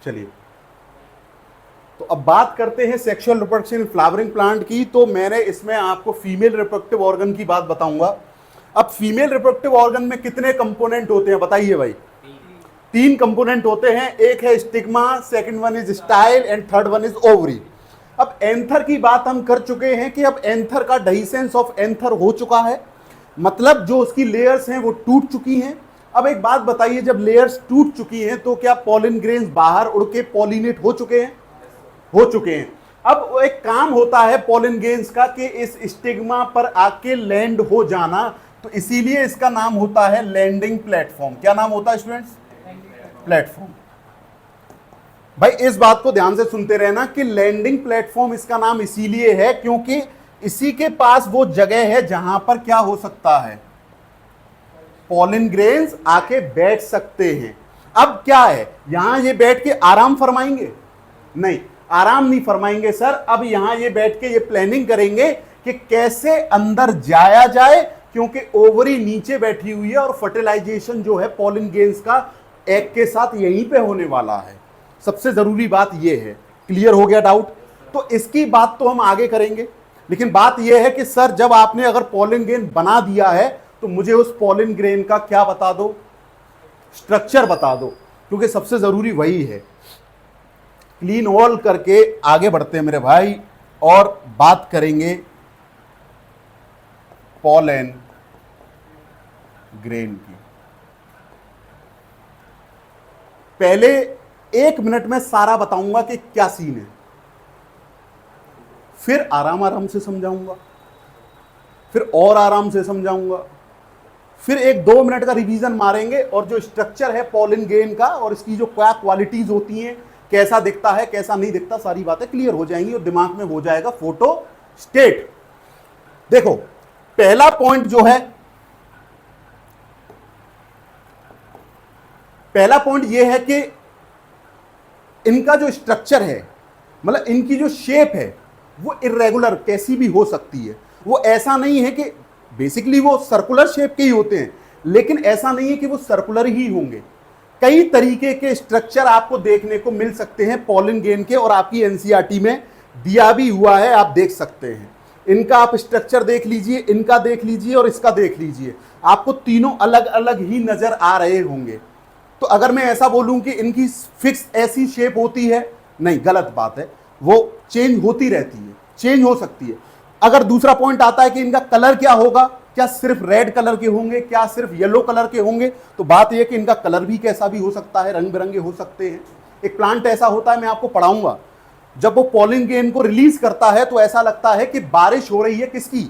चलिए, तो अब बात करते हैं सेक्सुअल रिप्रोडक्शन फ्लावरिंग प्लांट की। तो मैंने इसमें आपको फीमेल रिप्रोडक्टिव ऑर्गन की बात बताऊंगा। अब फीमेल रिप्रोडक्टिव ऑर्गन में कितने कंपोनेंट होते हैं बताइए भाई? 3 कंपोनेंट होते हैं, एक है stigma, second one is style and third one is ovary. अब एंथर की बात हम कर चुके हैं कि अब एंथर का डाइसेंस ऑफ एंथर हो चुका है, मतलब जो उसकी लेयर्स हैं वो टूट चुकी हैं। अब एक बात बताइए, जब लेयर्स टूट चुकी हैं तो क्या पॉलिन ग्रेन्स बाहर उड़ के पॉलिनेट हो चुके हैं? हो चुके हैं। अब एक काम होता है पॉलिन ग्रेन्स का कि इस स्टिग्मा पर आके लैंड हो जाना, तो इसीलिए इसका नाम होता है लैंडिंग प्लेटफॉर्म। क्या नाम होता है स्टूडेंट्स? प्लेटफॉर्म। भाई इस बात को ध्यान से सुनते रहना कि लैंडिंग प्लेटफॉर्म इसका नाम इसीलिए है क्योंकि इसी के पास वो जगह है जहां पर क्या हो सकता है, पॉलिन ग्रेन्स आके बैठ सकते हैं। अब क्या है, यहां ये बैठ के आराम फरमाएंगे? नहीं, आराम नहीं फरमाएंगे सर। अब यहां ये बैठ के ये प्लानिंग करेंगे कि कैसे अंदर जाया जाए, क्योंकि ओवरी नीचे बैठी हुई है और फर्टिलाइजेशन जो है पॉलिन ग्रेन्स का एग के साथ यहीं पे होने वाला है। सबसे जरूरी बात यह है। क्लियर हो गया डाउट? तो इसकी बात तो हम आगे करेंगे, लेकिन बात यह है कि सर जब आपने अगर पॉलिन ग्रेन बना दिया है तो मुझे उस पॉलिन ग्रेन का क्या बता दो, स्ट्रक्चर बता दो, क्योंकि सबसे जरूरी वही है। क्लीन ऑल करके आगे बढ़ते हैं मेरे भाई और बात करेंगे पॉलन ग्रेन की। पहले 1 मिनट में सारा बताऊंगा कि क्या सीन है, फिर आराम आराम से समझाऊंगा, फिर और आराम से समझाऊंगा, फिर 1-2 मिनट का रिवीजन मारेंगे और जो स्ट्रक्चर है पॉलिन ग्रेन का और इसकी जो क्या क्वालिटीज होती हैं, कैसा दिखता है कैसा नहीं दिखता, सारी बातें क्लियर हो जाएंगी और दिमाग में हो जाएगा फोटो स्टेट। देखो पहला पॉइंट जो है, पहला पॉइंट यह है कि इनका जो स्ट्रक्चर है, मतलब इनकी जो शेप है वो इर्रेगुलर कैसी भी हो सकती है। वो ऐसा नहीं है कि बेसिकली वो सर्कुलर शेप के ही होते हैं, लेकिन ऐसा नहीं है कि वो सर्कुलर ही होंगे। कई तरीके के स्ट्रक्चर आपको देखने को मिल सकते हैं पॉलिन ग्रेन के, और आपकी एनसीईआरटी में दिया भी हुआ है, आप देख सकते हैं। इनका आप स्ट्रक्चर देख लीजिए, इनका देख लीजिए और इसका देख लीजिए, आपको तीनों अलग अलग ही नजर आ रहे होंगे। तो अगर मैं ऐसा बोलूं कि इनकी फिक्स ऐसी शेप होती है, नहीं, गलत बात है, वो चेंज होती रहती है, चेंज हो सकती है। अगर दूसरा पॉइंट आता है कि इनका कलर क्या होगा, क्या सिर्फ रेड कलर के होंगे, क्या सिर्फ येलो कलर के होंगे, तो बात यह कि इनका कलर भी कैसा भी हो सकता है, रंग बिरंगे हो सकते हैं। एक प्लांट ऐसा होता है, मैं आपको पढ़ाऊंगा, जब वो पॉलिन ग्रेन को रिलीज करता है तो ऐसा लगता है कि बारिश हो रही है, किसकी,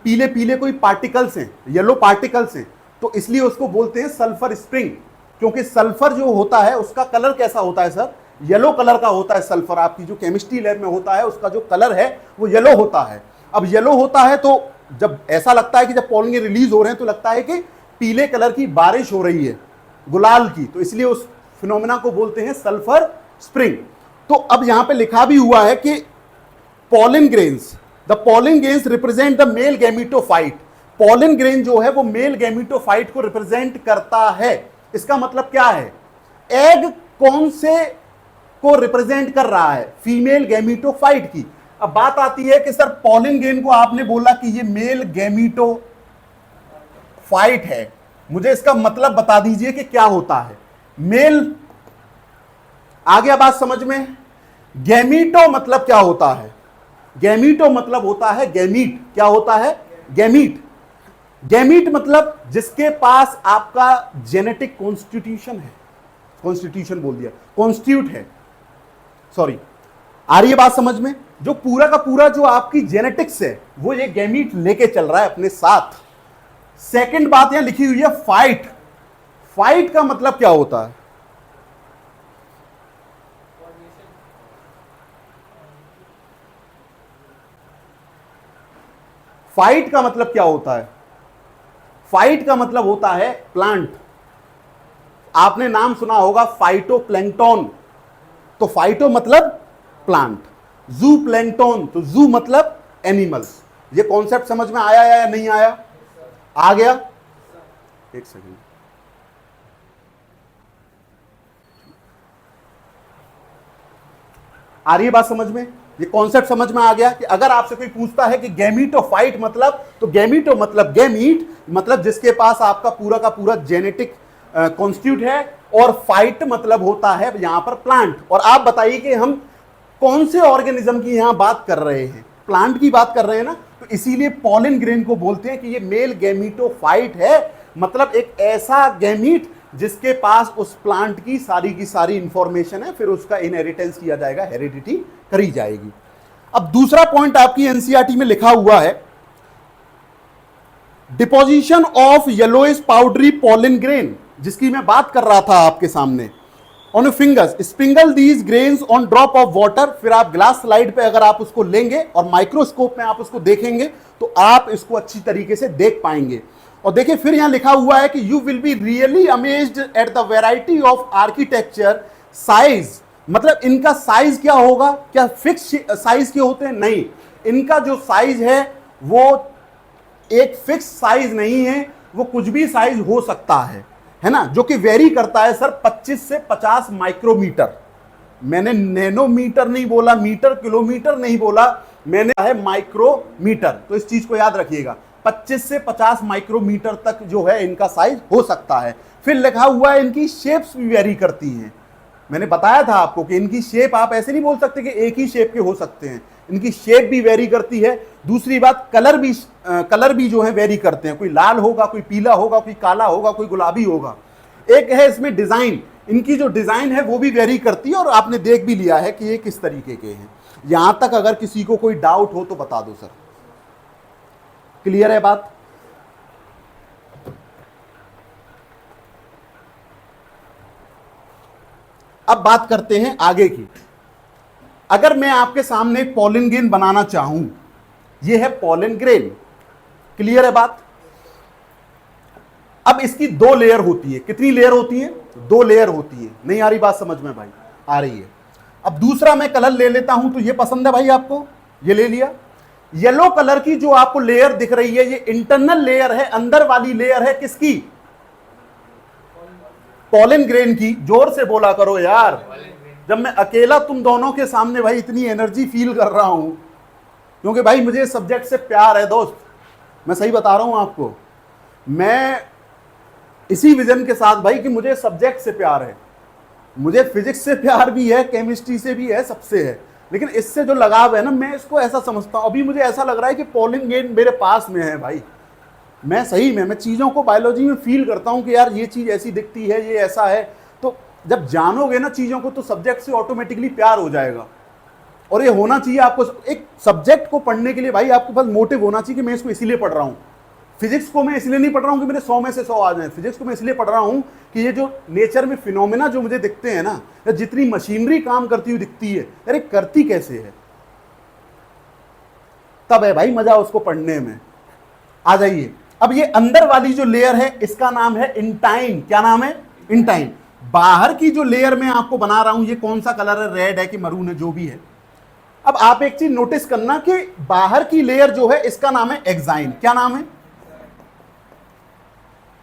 पीले पीले कोई पार्टिकल्स हैं, येलो पार्टिकल्स हैं, तो इसलिए उसको बोलते हैं सल्फर स्प्रिंग। क्योंकि सल्फर जो होता है उसका कलर कैसा होता है सर, येलो कलर का होता है। सल्फर आपकी जो केमिस्ट्री लैब में होता है उसका जो कलर है वो येलो होता है। अब येलो होता है तो जब ऐसा लगता है कि जब पॉलिन रिलीज हो रहे हैं तो लगता है कि पीले कलर की बारिश हो रही है, गुलाल की, तो इसलिए उस फिनोमेना को बोलते हैं सल्फर स्प्रिंग। तो अब यहां पे लिखा भी हुआ है कि pollen grains, the pollen grains represent the male gametophyte. Pollen grain जो है वो मेल गैमीटोफाइट को रिप्रेजेंट करता है। इसका मतलब क्या है, एग कौन से को रिप्रेजेंट कर रहा है, फीमेल गैमीटोफाइट की। अब बात आती है कि सर पॉलिन ग्रेन को आपने बोला कि ये मेल गैमीटोफाइट है, मुझे इसका मतलब बता दीजिए कि क्या होता है मेल। आ गया बात समझ में? गैमीटो मतलब क्या होता है, गैमीटो मतलब होता है गैमीट। क्या होता है, गैमीट। गैमीट मतलब जिसके पास आपका जेनेटिक कॉन्स्टिट्यूशन है, कॉन्स्टिट्यूशन बोल दिया, कॉन्स्टिट्यूट है, सॉरी। आ रही है बात समझ में? जो पूरा का पूरा जो आपकी जेनेटिक्स है वो ये गैमीट लेके चल रहा है अपने साथ। सेकंड बात यहां लिखी हुई है फाइट। फाइट का मतलब क्या होता है, फाइट का मतलब क्या होता है, फाइट का मतलब होता है प्लांट। आपने नाम सुना होगा फाइटोप्लैंक्टन, तो फाइटो मतलब प्लांट, जू प्लैंक्टन तो जू मतलब एनिमल्स। ये कॉन्सेप्ट समझ में आया या नहीं आया? आ गया? एक सेकंड, आ रही है बात समझ में? ये कॉन्सेप्ट समझ में आ गया कि अगर आपसे कोई पूछता है कि गैमीटोफाइट मतलब, तो गैमीटो मतलब गैमीट मतलब जिसके पास आपका पूरा का पूरा जेनेटिक कॉन्स्टिट्यूट है, और फाइट मतलब होता है यहां पर प्लांट। और आप बताइए कि हम कौन से ऑर्गेनिज्म की यहां बात कर रहे हैं? प्लांट की बात कर रहे हैं ना, तो इसीलिए पॉलन ग्रेन को बोलते हैं कि ये मेल गैमीटोफाइट है, मतलब एक ऐसा गैमीट जिसके पास उस प्लांट की सारी इंफॉर्मेशन है, फिर उसका इनहेरिटेंस किया जाएगा, हेरिडिटी करी जाएगी। अब दूसरा पॉइंट आपकी एनसीईआरटी में लिखा हुआ है, deposition of yellowish powdery pollen grain, जिसकी मैं बात कर रहा था आपके सामने। On your fingers sprinkle these grains on drop of water. फिर आप ग्लास स्लाइड पे अगर आप उसको लेंगे और माइक्रोस्कोप में आप उसको देखेंगे तो आप इसको अच्छी तरीके से देख पाएंगे। और देखिए फिर यहां लिखा हुआ है कि you will be really amazed at the variety of architecture size. मतलब इनका साइज क्या होगा? क्या फिक्स साइज के होते हैं? नहीं, इनका जो साइज है वो एक फिक्स साइज नहीं है, वो कुछ भी साइज हो सकता है ना, जो कि वेरी करता है सर 25 से 50 माइक्रोमीटर। मैंने नैनोमीटर नहीं बोला, मीटर किलोमीटर नहीं बोला, मैंने है माइक्रोमीटर। तो इस चीज को याद रखिएगा, 25 से 50 माइक्रोमीटर तक जो है इनका साइज हो सकता है। फिर लिखा हुआ है इनकी शेप्स भी वेरी करती हैं। मैंने बताया था आपको कि इनकी शेप आप ऐसे नहीं बोल सकते कि एक ही शेप के हो सकते हैं, इनकी शेप भी वेरी करती है। दूसरी बात, कलर भी जो है वेरी करते हैं, कोई लाल होगा, कोई पीला होगा, कोई काला होगा, कोई गुलाबी होगा। एक है इसमें डिजाइन, इनकी जो डिजाइन है वो भी वेरी करती है, और आपने देख भी लिया है कि ये किस तरीके के हैं। यहां तक अगर किसी को कोई डाउट हो तो बता दो सर। क्लियर है बात? अब बात करते हैं आगे की। अगर मैं आपके सामने एक पॉलन ग्रेन बनाना चाहूं, यह है पॉलन ग्रेन। क्लियर है बात? अब इसकी 2 लेयर होती है। कितनी लेयर होती है? 2 लेयर होती है। नहीं आ रही बात समझ में भाई? आ रही है। अब दूसरा मैं कलर ले लेता हूं, तो ये पसंद है भाई आपको, ये ले लिया। येलो कलर की जो आपको लेयर दिख रही है, ये इंटरनल लेयर है, अंदर वाली लेयर है किसकी? पॉलन ग्रेन की। जोर से बोला करो यार, जब मैं अकेला तुम दोनों के सामने भाई इतनी एनर्जी फील कर रहा हूं, क्योंकि भाई मुझे सब्जेक्ट से प्यार है दोस्त, मैं सही बता रहा हूं आपको। मैं इसी विजन के साथ भाई कि मुझे सब्जेक्ट से प्यार है, मुझे फिजिक्स से प्यार भी है, केमिस्ट्री से भी है, सबसे है, लेकिन इससे जो लगाव है ना, मैं इसको ऐसा समझता हूं। अभी मुझे ऐसा लग रहा है कि पॉलन ग्रेन मेरे पास में है भाई। मैं सही में, मैं चीज़ों को बायोलॉजी में फील करता हूं कि यार ये चीज़ ऐसी दिखती है, ये ऐसा है। तो जब जानोगे ना चीज़ों को, तो सब्जेक्ट से ऑटोमेटिकली प्यार हो जाएगा। और ये होना चाहिए आपको, एक सब्जेक्ट को पढ़ने के लिए भाई आपके पास मोटिव होना चाहिए कि मैं इसको इसीलिए पढ़ रहा हूँ। फिजिक्स को मैं इसलिए नहीं पढ़ रहा हूँ कि मेरे 100 में से 100 आ जाए। फिजिक्स को मैं इसलिए पढ़ रहा हूँ कि ये जो नेचर में फिनोमेना जो मुझे दिखते हैं ना, या जितनी मशीनरी काम करती हुई दिखती है, अरे करती कैसे है, तब है भाई मजा उसको पढ़ने में। आ जाइए, अब ये अंदर वाली जो लेयर है इसका नाम है इंटाइन। क्या नाम है? इंटाइन। बाहर की जो लेयर मैं आपको बना रहा हूं, ये कौन सा कलर है? रेड है कि मरून है, जो भी है। अब आप एक चीज नोटिस करना कि बाहर की लेयर जो है इसका नाम है एक्साइन। क्या नाम है?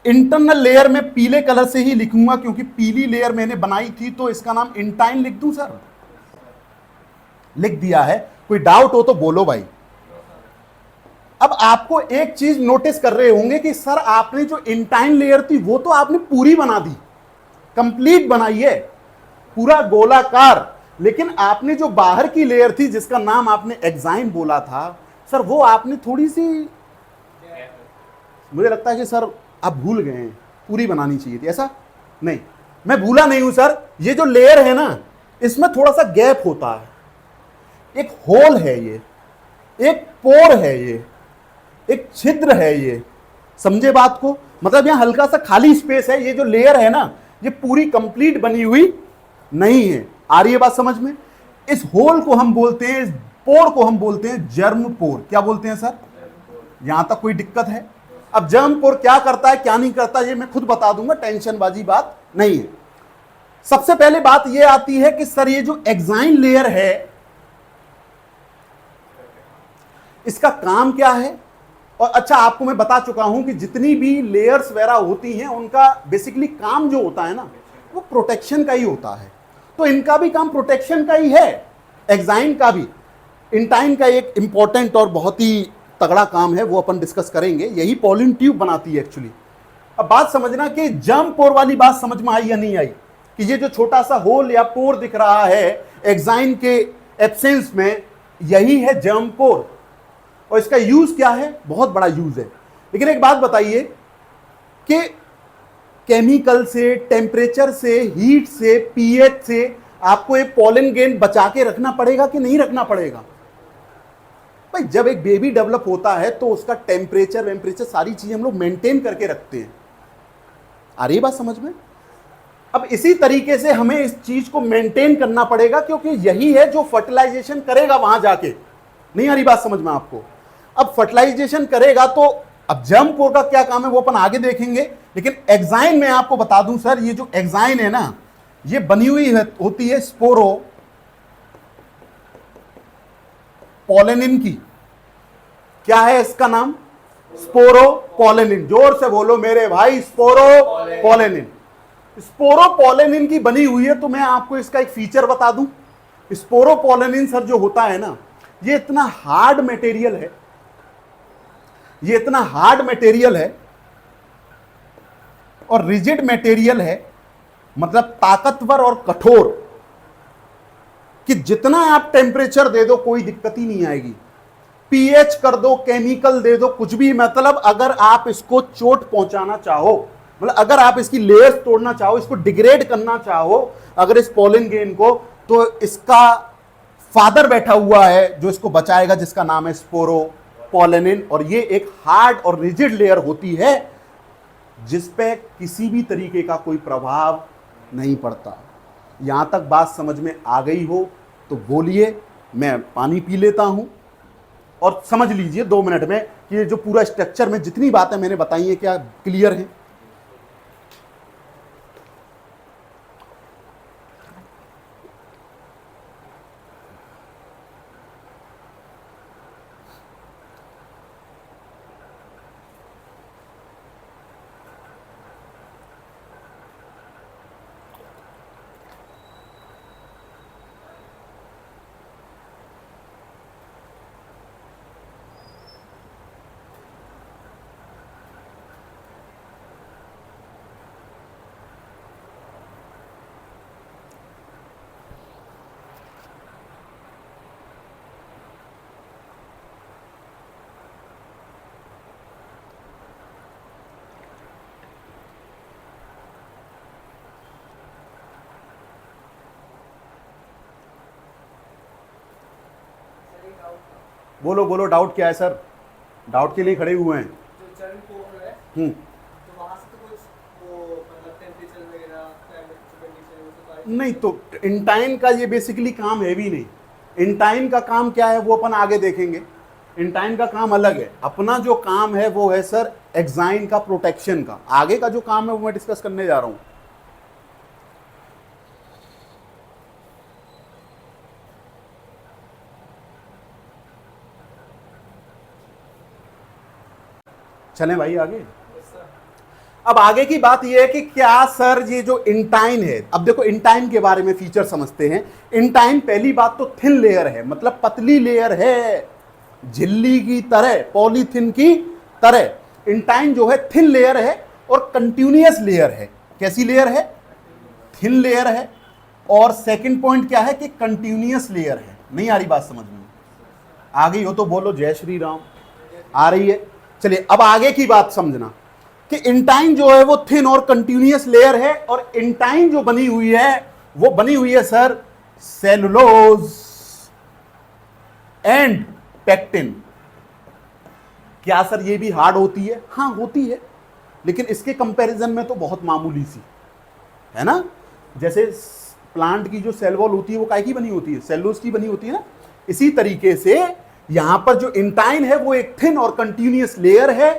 इंटरनल लेयर में पीले कलर से ही लिखूंगा क्योंकि पीली लेयर मैंने बनाई थी, तो इसका नाम इंटाइन लिख दूं सर? लिख दिया है। कोई डाउट हो तो बोलो भाई। अब आपको एक चीज नोटिस कर रहे होंगे कि सर आपने जो इंटाइन लेयर थी वो तो आपने पूरी बना दी, कंप्लीट बनाई है, पूरा गोलाकार, लेकिन आपने जो बाहर की लेयर थी जिसका नाम आपने एक्साइन बोला था, सर वो आपने थोड़ी सी, मुझे लगता है कि सर आप भूल गए हैं, पूरी बनानी चाहिए थी। ऐसा नहीं, मैं भूला नहीं हूं सर। ये जो लेयर है ना, इसमें थोड़ा सा गैप होता है, एक होल है, ये एक पोर है, ये एक छिद्र है, ये समझे बात को? मतलब यहां हल्का सा खाली स्पेस है। ये जो लेयर है ना, ये पूरी कंप्लीट बनी हुई नहीं है। आ रही है बात समझ में? इस होल को हम बोलते हैं, इस पोर को हम बोलते हैं जर्म पोर। क्या बोलते हैं सर? यहां तक कोई दिक्कत है? अब जर्म पोर क्या करता है, क्या नहीं करता, ये मैं खुद बता दूंगा, टेंशन बाजी बात नहीं है। सबसे पहले बात ये आती है कि सर ये जो एक्साइन लेयर है इसका काम क्या है? और अच्छा, आपको मैं बता चुका हूं कि जितनी भी लेयर्स वगैरह होती हैं उनका बेसिकली काम जो होता है ना, वो प्रोटेक्शन का ही होता है। तो इनका भी काम प्रोटेक्शन का ही है। एग्जाइन का भी, इंटाइन का एक इंपॉर्टेंट और बहुत ही तगड़ा काम है, वो अपन डिस्कस करेंगे। यही पॉलिन ट्यूब बनाती है एक्चुअली। अब बात समझना कि जर्म पोर वाली बात समझ में आई या नहीं आई, कि ये जो छोटा सा होल या पोर दिख रहा है एग्जाइन के एब्सेंस में, यही है जर्म पोर। और इसका यूज क्या है, बहुत बड़ा यूज है। लेकिन एक बात बताइए कि केमिकल से, टेम्परेचर से, हीट से, पीएच से आपको एक पॉलन ग्रेन बचा के रखना पड़ेगा कि नहीं रखना पड़ेगा? भाई जब एक बेबी डेवलप होता है तो उसका टेम्परेचर सारी चीजें हम लोग मेंटेन करके रखते हैं। आ रही बात समझ में? अब इसी तरीके से हमें इस चीज को मेंटेन करना पड़ेगा, क्योंकि यही है जो फर्टिलाइजेशन करेगा वहां जाके। नहीं आ रही बात समझ में आपको? अब फर्टिलाइजेशन करेगा तो अब जर्म पोर का क्या काम है वो अपन आगे देखेंगे। लेकिन एग्जाइन में आपको बता दूं सर, ये जो एग्जाइन है ना, ये बनी हुई होती है स्पोरो पोलेनिन की। क्या है इसका नाम? स्पोरो पोलेनिन। जोर से बोलो मेरे भाई, स्पोरो पोलेनिन। स्पोरो पोलेनिन की बनी हुई है। तो मैं आपको इसका एक फीचर बता दूं, स्पोरो पोलेनिन सर जो होता है ना, ये इतना हार्ड मटेरियल है, ये इतना हार्ड मटेरियल है और रिजिड मटेरियल है, मतलब ताकतवर और कठोर, कि जितना आप टेम्परेचर दे दो कोई दिक्कत ही नहीं आएगी। पीएच कर दो, केमिकल दे दो, कुछ भी, मतलब अगर आप इसको चोट पहुंचाना चाहो, मतलब अगर आप इसकी लेयर्स तोड़ना चाहो, इसको डिग्रेड करना चाहो, अगर इस पॉलन ग्रेन को, तो इसका फादर बैठा हुआ है जो इसको बचाएगा, जिसका नाम है स्पोरो पोलेनिन। और ये एक हार्ड और रिजिड लेयर होती है जिस पे किसी भी तरीके का कोई प्रभाव नहीं पड़ता। यहां तक बात समझ में आ गई हो तो बोलिए, मैं पानी पी लेता हूं और समझ लीजिए 2 मिनट में कि ये जो पूरा स्ट्रक्चर में जितनी बातें मैंने बताई है क्या क्लियर है? बोलो बोलो, डाउट क्या है सर? डाउट के लिए खड़े हुए हैं। जो चरण पोर है, हम्म तो वहां से तो कुछ वो मतलब टेम्परेचर वगैरह, क्लाइमेट कंडीशन वो सब आ नहीं, तो इंटाइन का ये बेसिकली काम है भी नहीं। इंटाइन का काम क्या है वो अपन आगे देखेंगे। इंटाइन का काम अलग है। अपना जो काम है वो है सर एग्जाइन का, प्रोटेक्शन का। आगे का जो काम है वो मैं डिस्कस करने जा रहा हूं। चलें भाई आगे। अब आगे की बात यह है कि क्या सर ये जो इंटाइन है, अब देखो इंटाइन के बारे में फीचर समझते हैं। इंटाइन पहली बात तो थिन लेयर है, मतलब पतली लेयर है, झिल्ली की तरह, पॉलीथिन की तरह। इंटाइन जो है थिन लेयर है और कंटिन्यूअस लेयर है। कैसी लेयर है? थिन लेयर है। और सेकंड पॉइंट क्या है कि कंटिन्यूअस लेयर है। नहीं आ रही बात समझ में? आ गई हो तो बोलो जय श्री राम। आ रही है? चलिए अब आगे की बात समझना कि इंटाइन जो है वो थिन और कंटिन्यूअस लेयर है। और इंटाइन जो बनी हुई है वो बनी हुई है सर सेलुलोज एंड पेक्टिन। क्या सर ये भी हार्ड होती है? हाँ होती है, लेकिन इसके कंपैरिजन में तो बहुत मामूली सी है ना। जैसे प्लांट की जो सेल वॉल होती है वो काय की बनी होती है? सेलुलोज की बनी होती है ना। इसी तरीके से यहां पर जो इंटाइन है वो एक थिन और कंटिन्यूअस लेयर है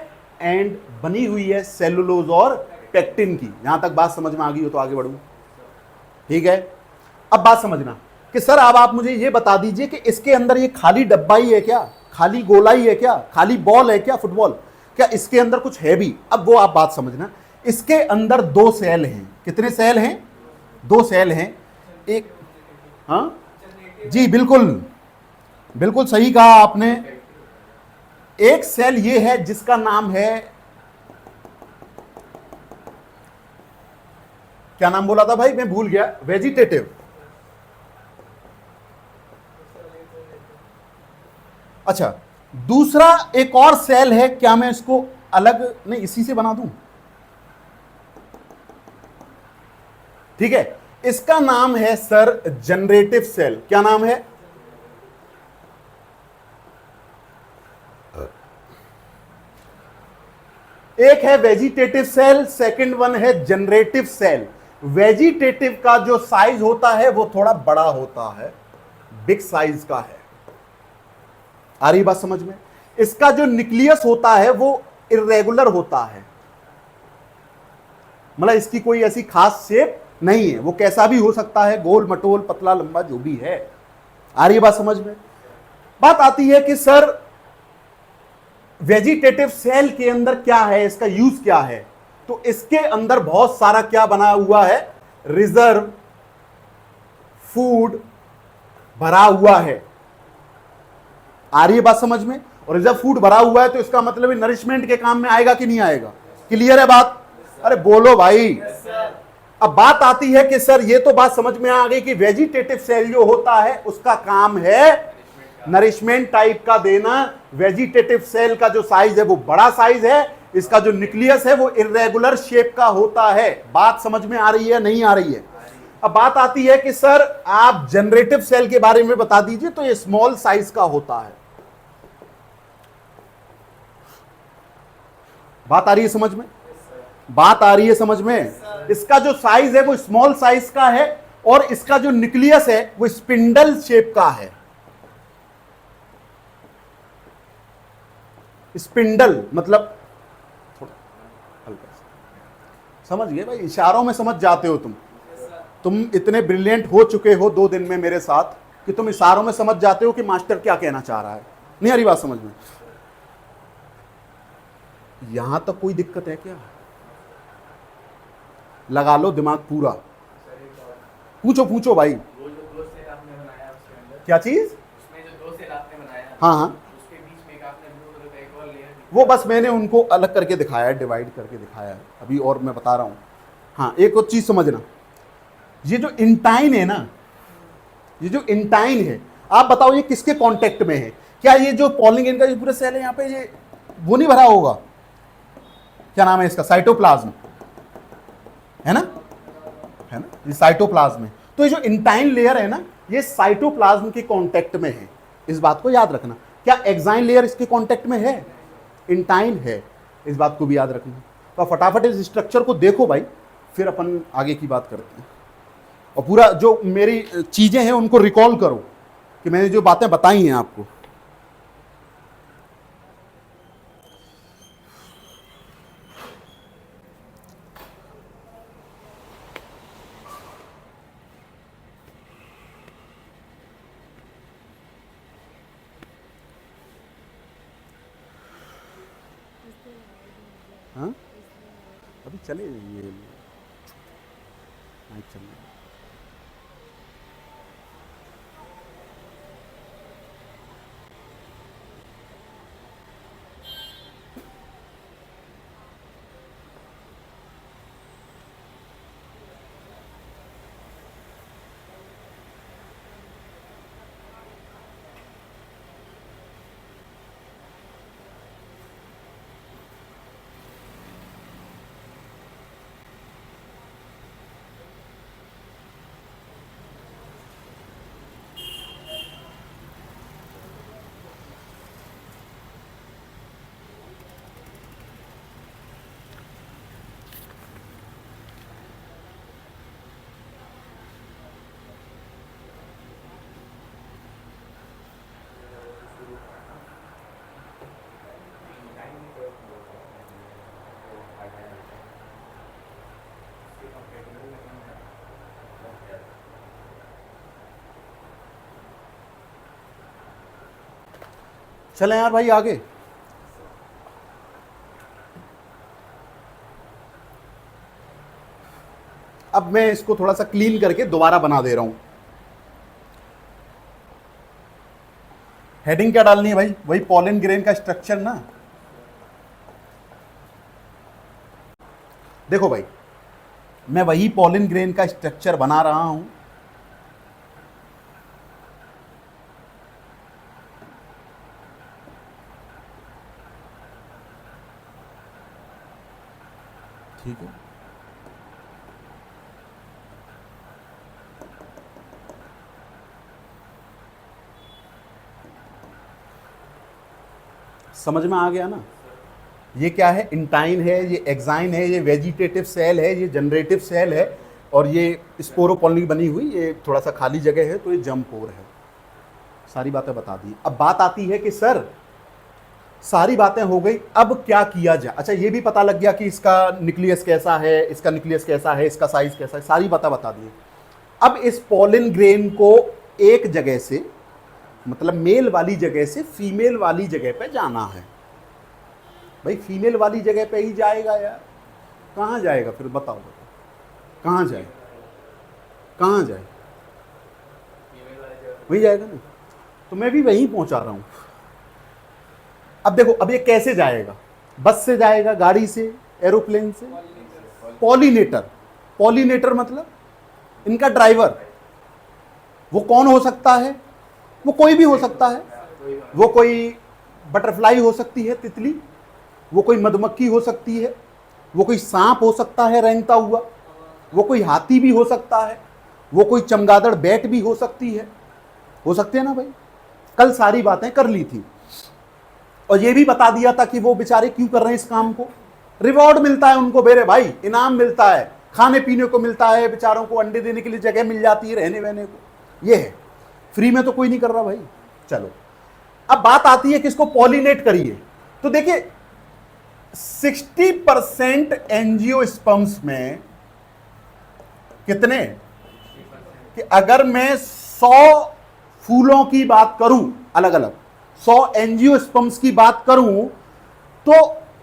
एंड बनी हुई है सेलुलोज और पेक्टिन की। यहां तक बात समझ में आ गई हो तो आगे बढ़ूं। ठीक है, अब बात समझना कि सर अब आप मुझे ये बता दीजिए कि इसके अंदर ये खाली डब्बा ही है क्या? खाली गोला ही है क्या? खाली बॉल है क्या? फुटबॉल? क्या इसके अंदर कुछ है भी? अब वो आप बात समझना। इसके अंदर 2 सेल हैं। कितने सेल हैं? 2 सेल हैं। एक, हाँ जी बिल्कुल, बिल्कुल सही कहा आपने। एक सेल ये है जिसका नाम है, क्या नाम बोला था भाई, मैं भूल गया, वेजिटेटिव। अच्छा, दूसरा एक और सेल है, क्या मैं इसको अलग नहीं इसी से बना दूं? ठीक है, इसका नाम है सर जनरेटिव सेल। क्या नाम है? एक है वेजिटेटिव सेल, सेकंड वन है जनरेटिव सेल। वेजिटेटिव का जो साइज होता है वो थोड़ा बड़ा होता है, बिग साइज का है। आ रही बात समझ में? इसका जो न्यूक्लियस होता है वो इरेगुलर होता है, मतलब इसकी कोई ऐसी खास शेप नहीं है, वो कैसा भी हो सकता है, गोल मटोल पतला लंबा जो भी है। आ रही बात समझ में? बात आती है कि सर वेजिटेटिव सेल के अंदर क्या है, इसका यूज क्या है? तो इसके अंदर बहुत सारा क्या बना हुआ है, रिजर्व फूड भरा हुआ है। आ रही है बात समझ में? और रिजर्व फूड भरा हुआ है तो इसका मतलब नरिशमेंट के काम में आएगा कि नहीं आएगा? क्लियर है बात? अरे बोलो भाई। अब बात आती है कि सर ये तो बात समझ में आ गई कि वेजिटेटिव सेल जो होता है उसका काम है नरिशमेंट टाइप का देना। वेजिटेटिव सेल का जो साइज है वो बड़ा साइज है, इसका जो न्यूक्लियस है वो इरेगुलर शेप का होता है। बात समझ में आ रही है नहीं आ रही है? अब बात आती है कि सर आप जनरेटिव सेल के बारे में बता दीजिए, तो ये स्मॉल साइज का होता है। बात आ रही है समझ में? बात आ रही है समझ में? इसका जो साइज है वो स्मॉल साइज का है और इसका जो न्यूक्लियस है वो स्पिंडल शेप का है। स्पिंडल मतलब थोड़ा हल्का समझ गए भाई, इशारों में समझ जाते हो तुम इतने ब्रिलियंट हो चुके हो 2 दिन में मेरे साथ कि तुम इशारों में समझ जाते हो कि मास्टर क्या कहना चाह रहा है। नहीं आ रही बात समझ में? यहां तक कोई दिक्कत है क्या? लगा लो दिमाग पूरा, पूछो पूछो भाई। वो जो 2 सेल आपने बनाया उसके अंदर, क्या चीज? उसमें जो 2 सेल आपने बनाया, हाँ हाँ, उसके बीच में एक आपने ब्लू कलर का एक और लेयर वो बस मैंने उनको अलग करके दिखाया है, डिवाइड करके दिखाया है अभी, और मैं बता रहा हूं। हाँ, एक और चीज समझना, ये जो इंटाइन है ना, ये जो इंटाइन है, आप बताओ ये किसके कांटेक्ट में है? क्या ये जो पॉलिंग इनका पूरा सेल है यहाँ पे, ये वो नहीं भरा होगा? क्या नाम है इसका? साइटोप्लाज्म है ना, है ना, ये साइटोप्लाज्म है। तो ये जो इंटाइन लेयर है ना, ये साइटोप्लाज्म के कांटेक्ट में है, इस बात को याद रखना। क्या एक्साइन लेयर इसके कांटेक्ट में है? इंटाइन है, इस बात को भी याद रखना। तो फटाफट इस स्ट्रक्चर को देखो भाई, फिर अपन आगे की बात करते हैं। और पूरा जो मेरी चीजें हैं उनको रिकॉल करो कि मैंने जो बातें बताई हैं आपको। हाँ, अभी चले ये माइक चल रहा है। चले यार भाई आगे। अब मैं इसको थोड़ा सा क्लीन करके दोबारा बना दे रहा हूं। हेडिंग क्या डालनी है भाई? वही पॉलन ग्रेन का स्ट्रक्चर ना। देखो भाई, मैं वही पॉलन ग्रेन का स्ट्रक्चर बना रहा हूं। ठीक है, समझ में आ गया ना? ये क्या है? इंटाइन है, ये एक्साइन है, ये वेजिटेटिव सेल है, ये जनरेटिव सेल है, और ये स्पोरोपोलिन की बनी हुई ये थोड़ा सा खाली जगह है, तो ये जम्पोर है। सारी बातें बता दी। अब बात आती है कि सर सारी बातें हो गई, अब क्या किया जाए? अच्छा, ये भी पता लग गया कि इसका न्यूक्लियस कैसा है, इसका न्यूक्लियस कैसा है, इसका साइज कैसा है, सारी बातें बता दी। अब इस पॉलन ग्रेन को एक जगह से, मतलब मेल वाली जगह से फीमेल वाली जगह पे जाना है। भाई फीमेल वाली जगह पे ही जाएगा यार, कहाँ जाएगा फिर? बताओ कहाँ जाए? कहाँ जाए? वही जाएगा ना। तो मैं भी वहीं पहुंचा रहा हूं। अब देखो, अब ये कैसे जाएगा? बस से जाएगा, गाड़ी से, एरोप्लेन से? पॉलिनेटर। पॉलिनेटर मतलब इनका ड्राइवर। वो कौन हो सकता है? वो कोई भी हो सकता है। वो कोई बटरफ्लाई हो सकती है, तितली, वो कोई मधुमक्खी हो सकती है, वो कोई सांप हो सकता है रेंगता हुआ, वो कोई हाथी भी हो सकता है, वो कोई चमगादड़ बैट भी हो सकती है। हो सकते हैं ना भाई? कल सारी बातें कर ली थी, और ये भी बता दिया था कि वो बेचारे क्यों कर रहे हैं इस काम को। रिवॉर्ड मिलता है उनको, मेरे भाई, इनाम मिलता है, खाने पीने को मिलता है, बेचारों को अंडे देने के लिए जगह मिल जाती है रहने वहने को। ये है, फ्री में तो कोई नहीं कर रहा भाई। चलो, अब बात आती है कि इसको पॉलिनेट करिए। तो देखिए 60% एंजियोस्पर्म्स में कितने, कि अगर मैं 100 फूलों की बात करूं, अलग अलग 100 एंजियोस्पर्म्स की बात करूं, तो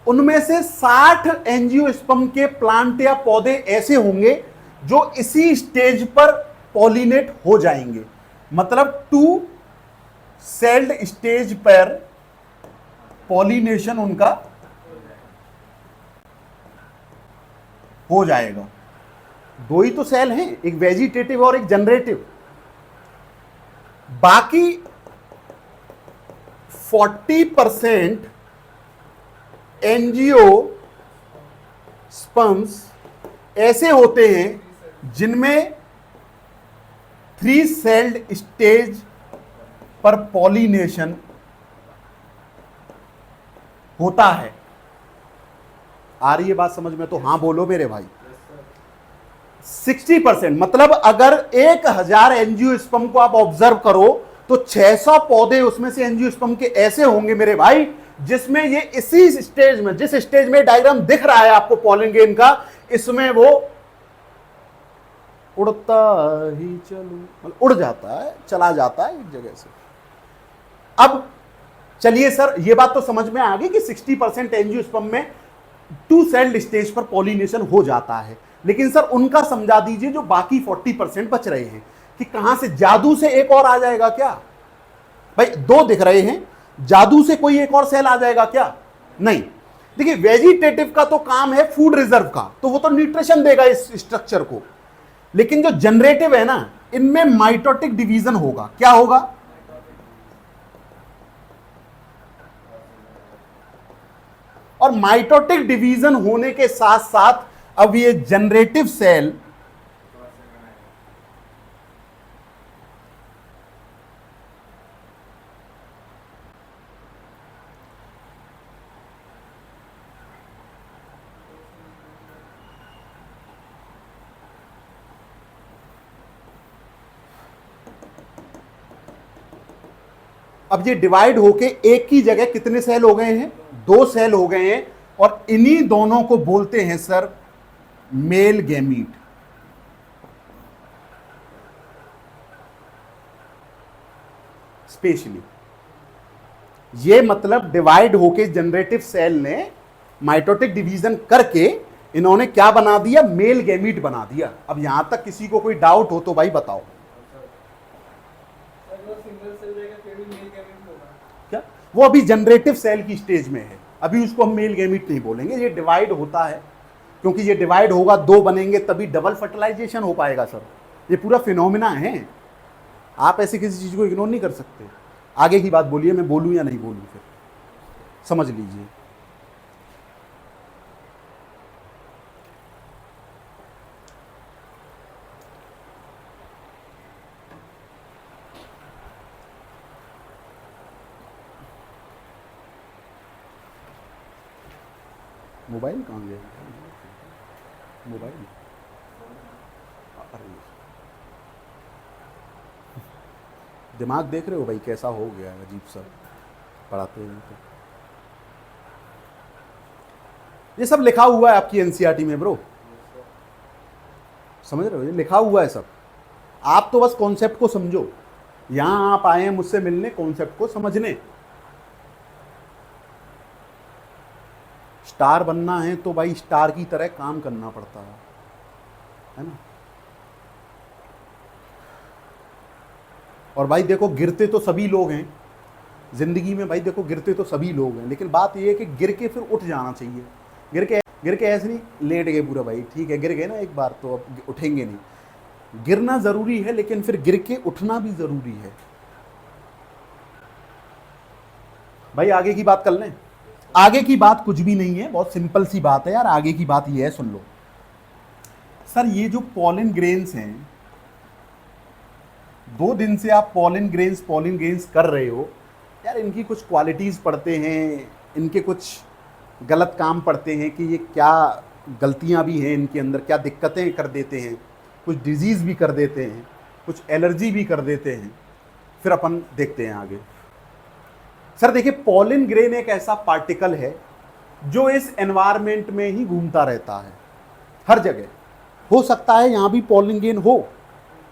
उनमें से 60 एंजियोस्पर्म के प्लांट या पौधे ऐसे होंगे जो इसी स्टेज पर पॉलिनेट हो जाएंगे। मतलब 2 सेल्ड स्टेज पर पॉलिनेशन उनका हो जाएगा। 2 ही तो सेल हैं, एक वेजिटेटिव और एक जनरेटिव। बाकी 40% एंजियोस्पर्म्स ऐसे होते हैं जिनमें 3 सेल्ड स्टेज पर पॉलिनेशन होता है। आ रही है बात समझ में? तो हाँ बोलो मेरे भाई। 60% मतलब अगर 1000 एंजियोस्पर्म को आप ऑब्जर्व करो तो 600 पौधे उसमें से एंजियोस्पर्म के ऐसे होंगे मेरे भाई, जिसमें ये इसी स्टेज में, जिस स्टेज में डायग्राम दिख रहा है आपको पॉलन ग्रेन का, इसमें वो उड़ता ही चलूं, मतलब उड़ जाता है, चला जाता है एक जगह से। अब चलिए सर, ये बात तो समझ में आ गई कि 60% एंजियोस्पर्म में 2 सेल्ड स्टेज पर पॉलिनेशन हो जाता है। लेकिन सर उनका समझा दीजिए जो बाकी 40% बच रहे हैं, कि कहां से जादू से एक और आ जाएगा क्या? भाई 2 दिख रहे हैं, जादू से कोई एक और सेल आ जाएगा क्या? नहीं। देखिए वेजिटेटिव का तो काम है फूड रिजर्व का, तो वो तो न्यूट्रिशन देगा इस स्ट्रक्चर को। लेकिन जो जनरेटिव है ना, इनमें माइटोटिक डिवीजन होगा। क्या होगा? और माइटोटिक डिवीजन होने के साथ साथ अब ये जनरेटिव सेल अब ये डिवाइड होके एक की जगह कितने सेल हो गए हैं? 2 सेल हो गए हैं, और इन्हीं दोनों को बोलते हैं सर मेल गैमीट। स्पेशली ये मतलब डिवाइड होके जनरेटिव सेल ने माइटोटिक डिवीजन करके इन्होंने क्या बना दिया? मेल गैमीट बना दिया। अब यहां तक किसी को कोई डाउट हो तो भाई बताओ। अगर सिंगल सेल रहेगा फिर भी मेल गैमेट होगा। वो अभी जनरेटिव सेल की स्टेज में है, अभी उसको हम मेल गैमीट नहीं बोलेंगे। ये डिवाइड होता है, क्योंकि ये डिवाइड होगा, दो बनेंगे तभी डबल फर्टिलाइजेशन हो पाएगा सर। ये पूरा फिनोमिना है, आप ऐसे किसी चीज को इग्नोर नहीं कर सकते। आगे की बात बोलिए, मैं बोलूं या नहीं बोलूं, फिर समझ लीजिए। मोबाइल कहाँ गया? मोबाइल, अरे दिमाग देख रहे हो भाई कैसा हो गया है, अजीब सा पढ़ाते हैं तो। ये सब लिखा हुआ है आपकी एनसीईआरटी में ब्रो, समझ रहे हो? ये लिखा हुआ है सब, आप तो बस कॉन्सेप्ट को समझो। यहां आप आए हैं मुझसे मिलने, कॉन्सेप्ट को समझने। स्टार बनना है तो भाई स्टार की तरह काम करना पड़ता है ना। और भाई देखो, गिरते तो सभी लोग हैं जिंदगी में, भाई देखो गिरते तो सभी लोग हैं, लेकिन बात ये है कि गिर के फिर उठ जाना चाहिए। गिर के ऐसे नहीं लेट गए पूरा, भाई ठीक है गिर गए ना एक बार तो अब उठेंगे नहीं। गिरना जरूरी है, लेकिन फिर गिर के उठना भी जरूरी है। भाई आगे की बात कर लें। आगे की बात कुछ भी नहीं है, बहुत सिंपल सी बात है यार। आगे की बात ये है, सुन लो सर। ये जो पॉलन ग्रेन्स हैं, 2 दिन से आप पॉलन ग्रेन्स कर रहे हो यार, इनकी कुछ क्वालिटीज़ पढ़ते हैं, इनके कुछ गलत काम पढ़ते हैं कि ये क्या गलतियां भी हैं इनके अंदर, क्या दिक्कतें कर देते हैं, कुछ डिजीज़ भी कर देते हैं, कुछ एलर्जी भी कर देते हैं। फिर अपन देखते हैं आगे। सर देखिए, पॉलन ग्रेन एक ऐसा पार्टिकल है जो इस एनवायरनमेंट में ही घूमता रहता है, हर जगह। हो सकता है यहाँ भी पॉलन ग्रेन हो,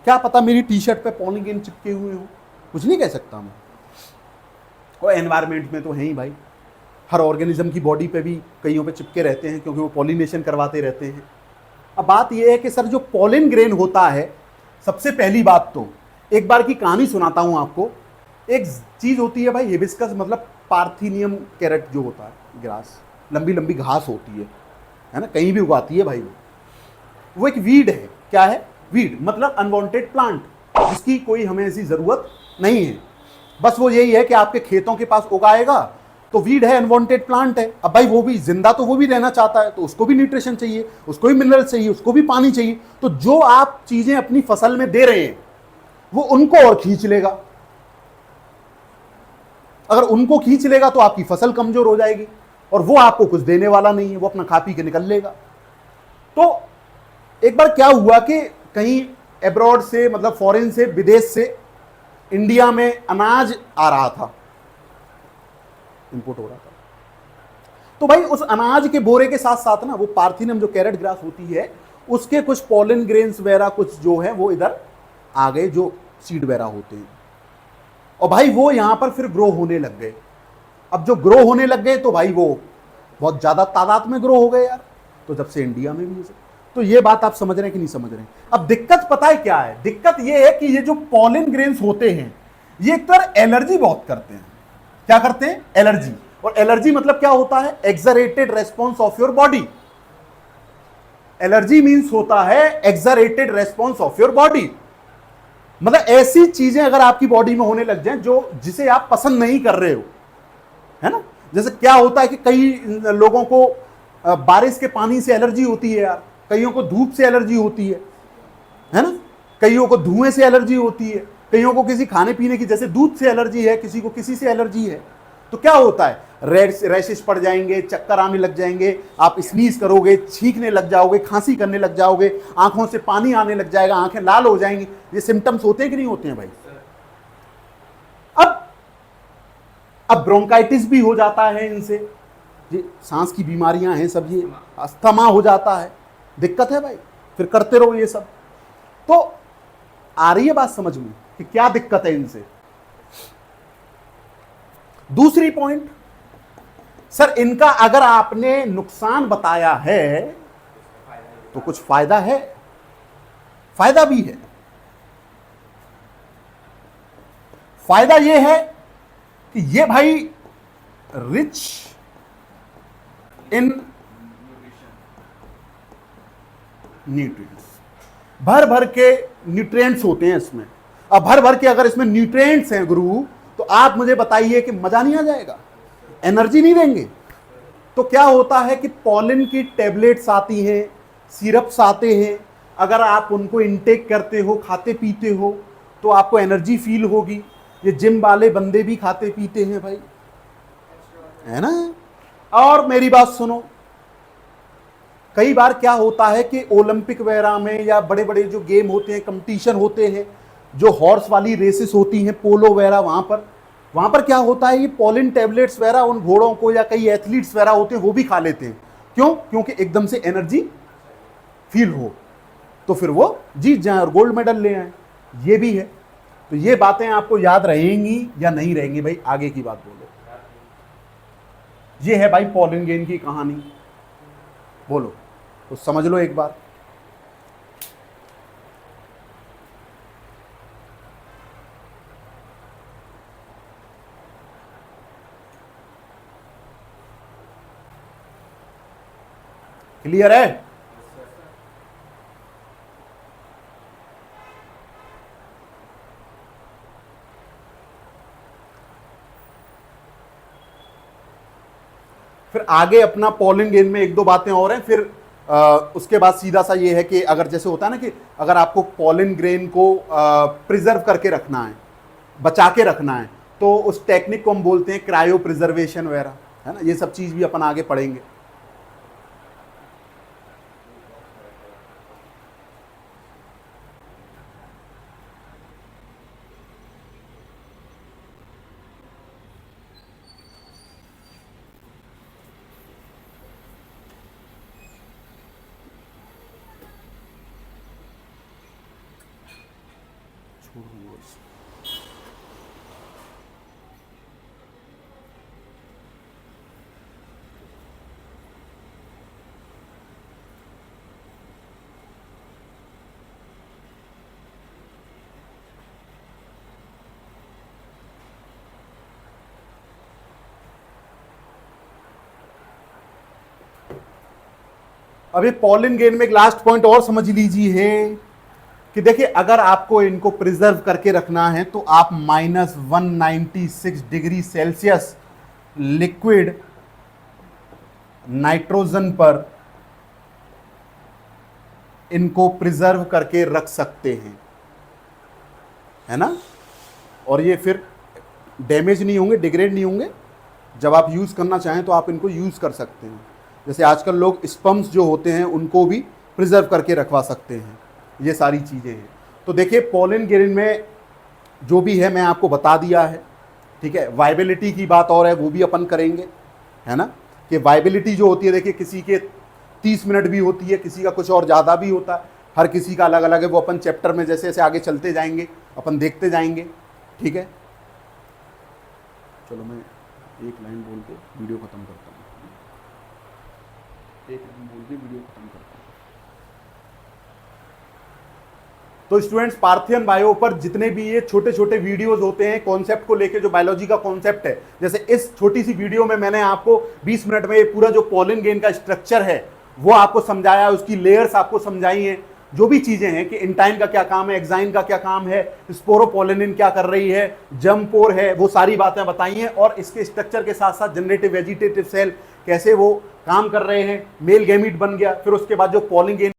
क्या पता मेरी टी शर्ट पे पॉलन ग्रेन चिपके हुए हो, कुछ नहीं कह सकता मैं। और एनवायरनमेंट में तो है ही भाई, हर ऑर्गेनिज्म की बॉडी पे भी कईयों पे चिपके रहते हैं, क्योंकि वो पॉलिनेशन करवाते रहते हैं। अब बात ये है कि सर जो पॉलन ग्रेन होता है, सबसे पहली बात तो एक बार की कहानी सुनाता हूँ आपको। एक चीज़ होती है भाई हिबिस्कस, मतलब पार्थिनियम कैरेट जो होता है, ग्रास, लंबी लंबी घास होती है ना, कहीं भी उगाती है भाई। वो एक वीड है। क्या है? वीड, मतलब अनवांटेड प्लांट, जिसकी कोई हमें ऐसी ज़रूरत नहीं है। बस वो यही है कि आपके खेतों के पास उगाएगा तो वीड है, अनवांटेड प्लांट है। अब भाई वो भी जिंदा, तो वो भी रहना चाहता है, तो उसको भी न्यूट्रिशन चाहिए, उसको भी मिनरल चाहिए, उसको भी पानी चाहिए। तो जो आप चीज़ें अपनी फसल में दे रहे हैं वो उनको और खींच लेगा। अगर उनको खींच लेगा तो आपकी फसल कमजोर हो जाएगी, और वो आपको कुछ देने वाला नहीं है, वो अपना खा पी के निकल लेगा। तो एक बार क्या हुआ कि कहीं एब्रॉड से, मतलब फॉरेन से, विदेश से इंडिया में अनाज आ रहा था, इंपोर्ट हो रहा था। तो भाई उस अनाज के बोरे के साथ साथ ना, वो पार्थिनियम जो कैरेट ग्रास होती है, उसके कुछ पॉलन ग्रेन्स वगैरह कुछ जो है वो इधर आ गए, जो सीड वगैरह होते हैं। और भाई वो यहां पर फिर ग्रो होने लग गए। अब जो ग्रो होने लग गए तो भाई वो बहुत ज्यादा तादाद में ग्रो हो गए यार। तो जब से इंडिया में भी ये सब, तो ये बात आप समझ रहे हैं कि नहीं समझ रहे हैं? अब दिक्कत पता है क्या है? दिक्कत ये है कि ये जो पॉलन ग्रेन्स होते हैं, ये एक तरह एलर्जी बहुत करते हैं। क्या करते हैं? एलर्जी। और एलर्जी मतलब क्या होता है? Excreted response of your body. Allergy means होता है excreted response of your body, मतलब ऐसी चीजें अगर आपकी बॉडी में होने लग जाएं जो जिसे आप पसंद नहीं कर रहे हो, है ना। जैसे क्या होता है कि कई लोगों को बारिश के पानी से एलर्जी होती है यार, कईयों को धूप से एलर्जी होती है ना, कईयों को धुएं से एलर्जी होती है, कईयों को किसी खाने पीने की, जैसे दूध से एलर्जी है, किसी को किसी से एलर्जी है। तो क्या होता है? रैशेस पड़ जाएंगे, चक्कर आने लग जाएंगे, आप स्नीज करोगे, छींकने लग जाओगे, खांसी करने लग जाओगे, आंखों से पानी आने लग जाएगा, आंखें लाल हो जाएंगी। ये सिम्टम्स होते हैं कि नहीं होते हैं भाई? अब ब्रोंकाइटिस भी हो जाता है इनसे, ये सांस की बीमारियां हैं सब, ये अस्थमा हो जाता है, दिक्कत है भाई। फिर करते रहो ये सब। तो आ रही है बात समझ में कि क्या दिक्कत है इनसे? दूसरी पॉइंट, सर इनका अगर आपने नुकसान बताया है तो कुछ फायदा है, फायदा भी है। फायदा यह है कि ये भाई रिच इन न्यूट्रिएंट्स, भर भर के न्यूट्रिएंट्स होते हैं इसमें। अब भर भर के अगर इसमें न्यूट्रिएंट्स हैं गुरु, तो आप मुझे बताइए कि मजा नहीं आ जाएगा, एनर्जी नहीं देंगे? तो क्या होता है कि पॉलन की टैबलेट्स आती हैं, सिरप्स आते हैं, अगर आप उनको इनटेक करते हो, खाते पीते हो, तो आपको एनर्जी फील होगी। ये जिम वाले बंदे भी खाते पीते हैं भाई, है ना। और मेरी बात सुनो, कई बार क्या होता है कि ओलंपिक वगैरह में या बड़े बड़े जो गेम होते हैं, कंपटीशन होते हैं, जो हॉर्स वाली रेसेस होती हैं, पोलो वगैरह, वहां पर क्या होता है, ये पॉलिन टैबलेट्स वगैरह उन घोड़ों को या कई एथलीट्स वगैरह होते हैं वो भी खा लेते हैं। क्यों? क्योंकि एकदम से एनर्जी फील हो, तो फिर वो जीत जाए और गोल्ड मेडल ले आए। ये भी है। तो ये बातें आपको याद रहेंगी या नहीं रहेंगी भाई? आगे की बात बोलो। ये है भाई पॉलिन गेन की कहानी, बोलो तो समझ लो एक बार। क्लियर है? फिर आगे अपना पॉलिन गेन में एक दो बातें और हैं, फिर उसके बाद सीधा सा ये है कि अगर जैसे होता है ना कि अगर आपको पॉलिन ग्रेन को प्रिजर्व करके रखना है, बचा के रखना है, तो उस टेक्निक को हम बोलते हैं क्रायो प्रिजर्वेशन वगैरह, है ना। ये सब चीज भी अपन आगे पढ़ेंगे। अब ये पॉलिन गेन में एक लास्ट पॉइंट और समझ लीजिए कि देखिए, अगर आपको इनको प्रिजर्व करके रखना है तो आप -196 डिग्री सेल्सियस लिक्विड नाइट्रोजन पर इनको प्रिजर्व करके रख सकते हैं, है ना। और ये फिर डैमेज नहीं होंगे, डिग्रेड नहीं होंगे। जब आप यूज करना चाहें तो आप इनको यूज कर सकते हैं। जैसे आजकल लोग स्पम्स जो होते हैं उनको भी प्रिजर्व करके रखवा सकते हैं। ये सारी चीज़ें हैं। तो देखिए, पॉलिन ग्रेन में जो भी है मैं आपको बता दिया है, ठीक है। वाइबिलिटी की बात और है, वो भी अपन करेंगे, है ना। कि वाइबिलिटी जो होती है, देखिए किसी के 30 मिनट भी होती है, किसी का कुछ और ज़्यादा भी होता है, हर किसी का अलग अलग है। वो अपन चैप्टर में जैसे जैसे आगे चलते जाएंगे अपन देखते जाएंगे, ठीक है। चलो मैं एक लाइन बोल के वीडियो ख़त्म करता हूँ। एक लाइन बोल के वीडियो खत्म करता हूं। तो स्टूडेंट्स, पार्थियन बायो पर जितने भी ये छोटे छोटे वीडियोस होते हैं कॉन्सेप्ट को लेके, जो बायोलॉजी का कॉन्सेप्ट है, जैसे इस छोटी सी वीडियो में मैंने आपको 20 मिनट में ये पूरा जो पॉलिन गेन का स्ट्रक्चर है वो आपको समझाया, उसकी लेयर्स आपको समझाई हैं, जो भी चीजें हैं कि इंटाइन का क्या काम है, एक्साइन का क्या काम है, स्पोरोपोलिनिन क्या कर रही है, जम्पोर है, वो सारी बातें बताई हैं। और इसके स्ट्रक्चर के साथ साथ जनरेटिव वेजिटेटिव सेल कैसे वो काम कर रहे हैं, मेल गैमीट बन गया, फिर उसके बाद जो पॉलिन गेन